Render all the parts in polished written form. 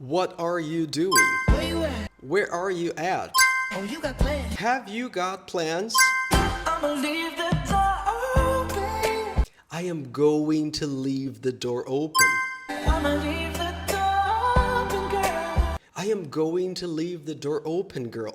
What are you doing? Where you at? Where are you at? Oh, you got plans? Have you got plans? I'ma leave the door open. I am going to leave the door open. I'ma leave the door open, girl. I am going to leave the door open, girl.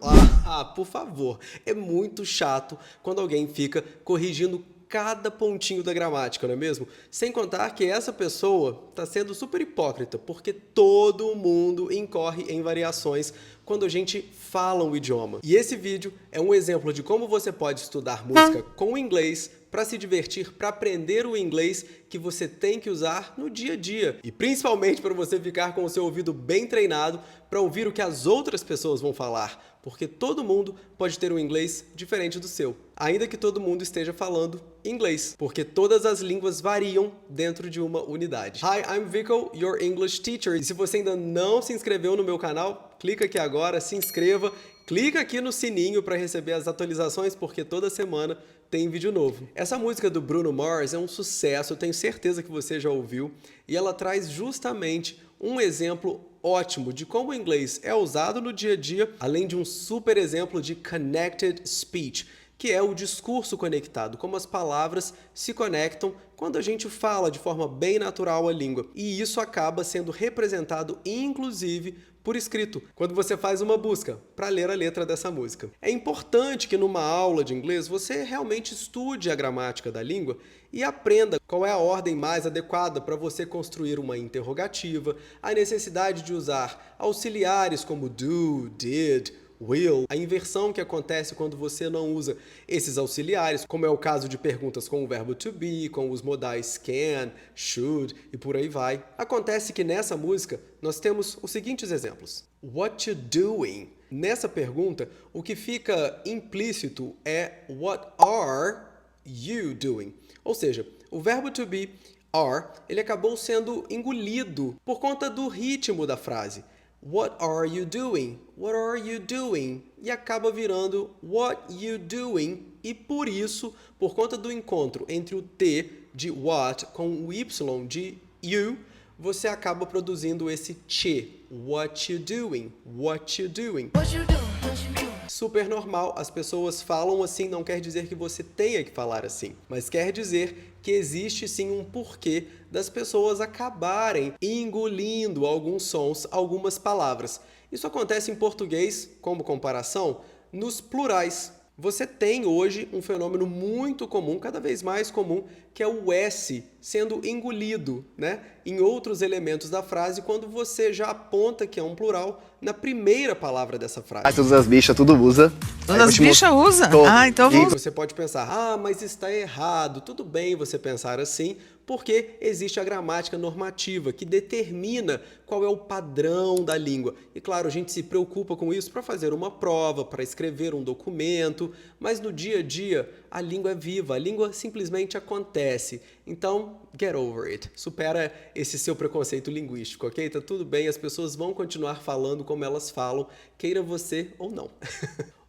Por favor. É muito chato quando alguém fica corrigindo cada pontinho da gramática, não é mesmo? Sem contar que essa pessoa está sendo super hipócrita, porque todo mundo incorre em variações quando a gente fala um idioma. E esse vídeo é um exemplo de como você pode estudar música com o inglês para se divertir, para aprender o inglês que você tem que usar no dia a dia. E principalmente para você ficar com o seu ouvido bem treinado para ouvir o que as outras pessoas vão falar, porque todo mundo pode ter um inglês diferente do seu, ainda que todo mundo esteja falando inglês, porque todas as línguas variam dentro de uma unidade. Hi, I'm Vico, your English teacher. E se você ainda não se inscreveu no meu canal, clica aqui agora, se inscreva, clica aqui no sininho para receber as atualizações, porque toda semana tem vídeo novo. Essa música do Bruno Mars é um sucesso, eu tenho certeza que você já ouviu, e ela traz justamente um exemplo ótimo de como o inglês é usado no dia a dia, além de um super exemplo de connected speech, que é o discurso conectado, como as palavras se conectam quando a gente fala de forma bem natural a língua. E isso acaba sendo representado, inclusive, por escrito, quando você faz uma busca para ler a letra dessa música. É importante que numa aula de inglês você realmente estude a gramática da língua e aprenda qual é a ordem mais adequada para você construir uma interrogativa, a necessidade de usar auxiliares como do, did, will, a inversão que acontece quando você não usa esses auxiliares, como é o caso de perguntas com o verbo to be, com os modais can, should e por aí vai. Acontece que nessa música nós temos os seguintes exemplos. What you doing? Nessa pergunta, o que fica implícito é what are you doing? Ou seja, o verbo to be, are, ele acabou sendo engolido por conta do ritmo da frase. What are you doing? What are you doing? E acaba virando what you doing. E por isso, por conta do encontro entre o T de what com o Y de you, você acaba produzindo esse che. What you doing? What you doing? What you doing? What you doing? Super normal, as pessoas falam assim, não quer dizer que você tenha que falar assim, mas quer dizer que existe sim um porquê das pessoas acabarem engolindo alguns sons, algumas palavras. Isso acontece em português, como comparação, nos plurais. Você tem hoje um fenômeno muito comum, cada vez mais comum, que é o S sendo engolido, né, em outros elementos da frase quando você já aponta que é um plural na primeira palavra dessa frase. Todas as bichas tudo usa. Todas as bichas usam? Ah, então E vou... você pode pensar, mas está errado. Tudo bem você pensar assim, porque existe a gramática normativa que determina qual é o padrão da língua. E claro, a gente se preocupa com isso para fazer uma prova, para escrever um documento, mas no dia a dia a língua é viva, a língua simplesmente acontece. Então, get over it. Supera esse seu preconceito linguístico, ok? Tá tudo bem, as pessoas vão continuar falando como elas falam, queira você ou não.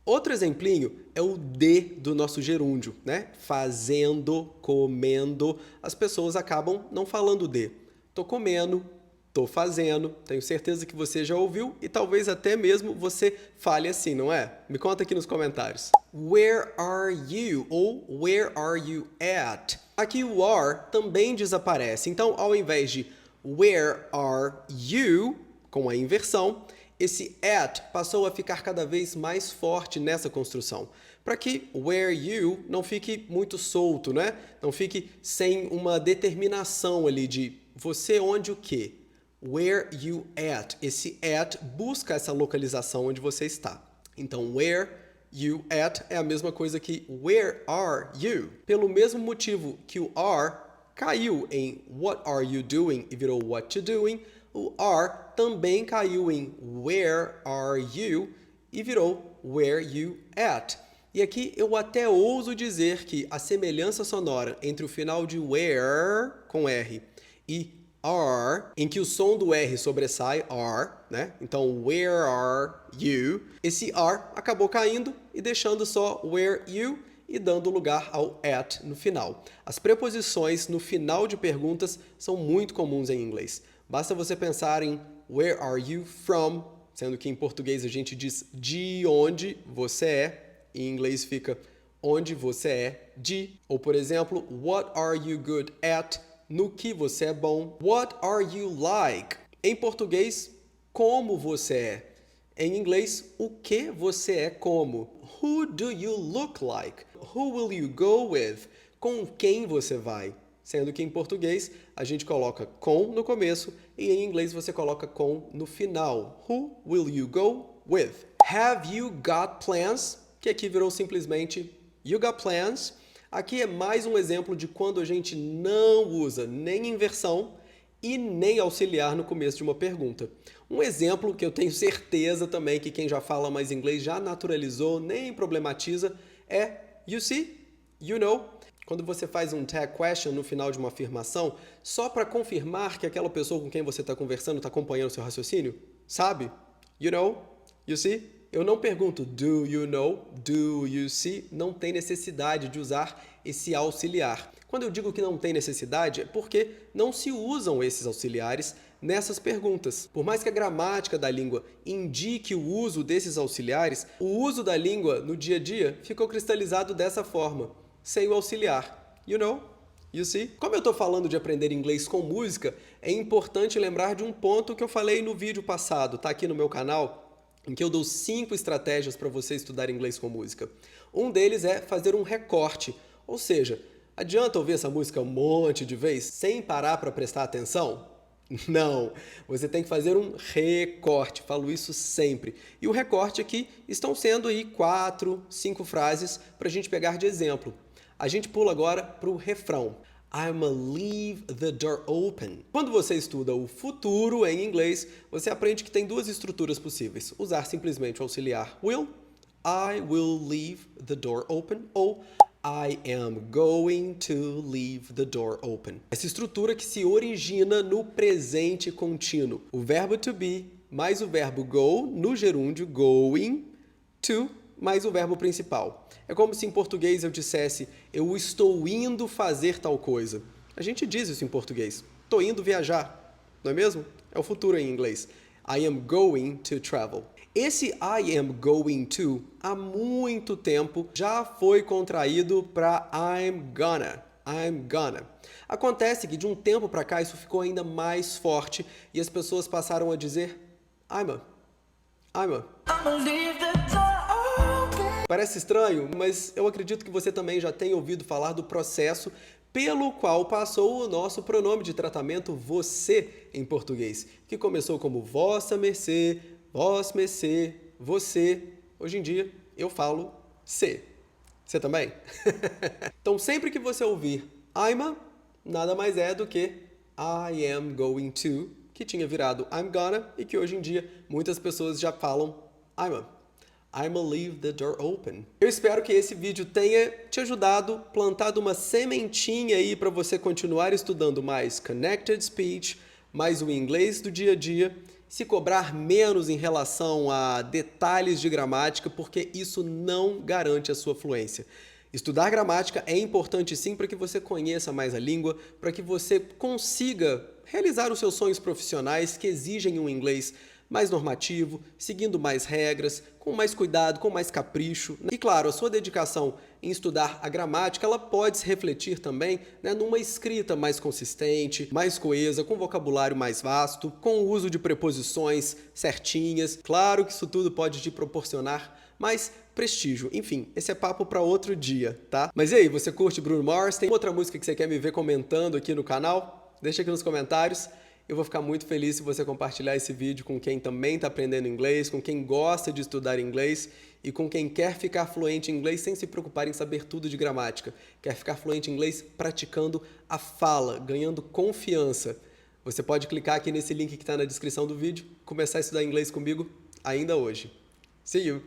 Outro exemplinho é o de do nosso gerúndio, né? Fazendo, comendo, as pessoas acabam não falando de. Tô comendo, tô fazendo, tenho certeza que você já ouviu e talvez até mesmo você fale assim, não é? Me conta aqui nos comentários. Where are you? Ou where are you at? Aqui o are também desaparece, então ao invés de where are you, com a inversão, esse at passou a ficar cada vez mais forte nessa construção, para que where you não fique muito solto, né? Não fique sem uma determinação ali de você onde o quê? Where you at. Esse at busca essa localização onde você está. Então, where you at é a mesma coisa que where are you. Pelo mesmo motivo que o are caiu em what are you doing e virou what you doing, o are também caiu em where are you e virou where you at. E aqui eu até ouso dizer que a semelhança sonora entre o final de where, com R, e are, em que o som do R sobressai, are, né? Então, where are you? Esse are acabou caindo e deixando só where you e dando lugar ao at no final. As preposições no final de perguntas são muito comuns em inglês. Basta você pensar em where are you from? Sendo que em português a gente diz de onde você é, em inglês fica onde você é de. Ou, por exemplo, what are you good at? No que você é bom. What are you like? Em português, como você é. Em inglês, o que você é como. Who do you look like? Who will you go with? Com quem você vai? Sendo que em português a gente coloca com no começo e em inglês você coloca com no final. Who will you go with? Have you got plans? Que aqui virou simplesmente you got plans. Aqui é mais um exemplo de quando a gente não usa nem inversão e nem auxiliar no começo de uma pergunta. Um exemplo que eu tenho certeza também que quem já fala mais inglês já naturalizou, nem problematiza, é you see, you know. Quando você faz um tag question no final de uma afirmação, só para confirmar que aquela pessoa com quem você está conversando está acompanhando o seu raciocínio, sabe? You know, you see. Eu não pergunto do you know, do you see, não tem necessidade de usar esse auxiliar. Quando eu digo que não tem necessidade, é porque não se usam esses auxiliares nessas perguntas. Por mais que a gramática da língua indique o uso desses auxiliares, o uso da língua no dia a dia ficou cristalizado dessa forma, sem o auxiliar. You know? You see? Como eu estou falando de aprender inglês com música, é importante lembrar de um ponto que eu falei no vídeo passado, tá aqui no meu canal, em que eu dou 5 estratégias para você estudar inglês com música. Um deles é fazer um recorte, ou seja, adianta ouvir essa música um monte de vezes sem parar para prestar atenção? Não, você tem que fazer um recorte, falo isso sempre. E o recorte aqui estão sendo aí 4, 5 frases para a gente pegar de exemplo. A gente pula agora para o refrão. I'ma leave the door open. Quando você estuda o futuro em inglês, você aprende que tem 2 estruturas possíveis. Usar simplesmente o auxiliar will, I will leave the door open, ou I am going to leave the door open. Essa estrutura que se origina no presente contínuo. O verbo to be mais o verbo go, no gerúndio going to, mais o verbo principal. É como se em português eu dissesse, eu estou indo fazer tal coisa. A gente diz isso em português. Estou indo viajar, não é mesmo? É o futuro em inglês. I am going to travel. Esse I am going to, há muito tempo, já foi contraído para I'm gonna. I'm gonna. Acontece que de um tempo para cá isso ficou ainda mais forte e as pessoas passaram a dizer I'ma. I'ma leave the door open. Parece estranho, mas eu acredito que você também já tenha ouvido falar do processo pelo qual passou o nosso pronome de tratamento você em português, que começou como vossa mercê, vós mercê, você. Hoje em dia eu falo cê. Você também? Então sempre que você ouvir I'ma, nada mais é do que I am going to, que tinha virado I'm gonna e que hoje em dia muitas pessoas já falam I'ma leave the door open. Eu espero que esse vídeo tenha te ajudado, plantado uma sementinha aí para você continuar estudando mais Connected Speech, mais o inglês do dia a dia, se cobrar menos em relação a detalhes de gramática, porque isso não garante a sua fluência. Estudar gramática é importante sim para que você conheça mais a língua, para que você consiga realizar os seus sonhos profissionais que exigem um inglês mais normativo, seguindo mais regras, com mais cuidado, com mais capricho. E claro, a sua dedicação em estudar a gramática, ela pode se refletir também, numa escrita mais consistente, mais coesa, com vocabulário mais vasto, com o uso de preposições certinhas. Claro que isso tudo pode te proporcionar mais prestígio. Enfim, esse é papo para outro dia, tá? Mas e aí, você curte Bruno Mars? Tem outra música que você quer me ver comentando aqui no canal? Deixa aqui nos comentários. Eu vou ficar muito feliz se você compartilhar esse vídeo com quem também está aprendendo inglês, com quem gosta de estudar inglês e com quem quer ficar fluente em inglês sem se preocupar em saber tudo de gramática. Quer ficar fluente em inglês praticando a fala, ganhando confiança. Você pode clicar aqui nesse link que está na descrição do vídeo, começar a estudar inglês comigo ainda hoje. See you!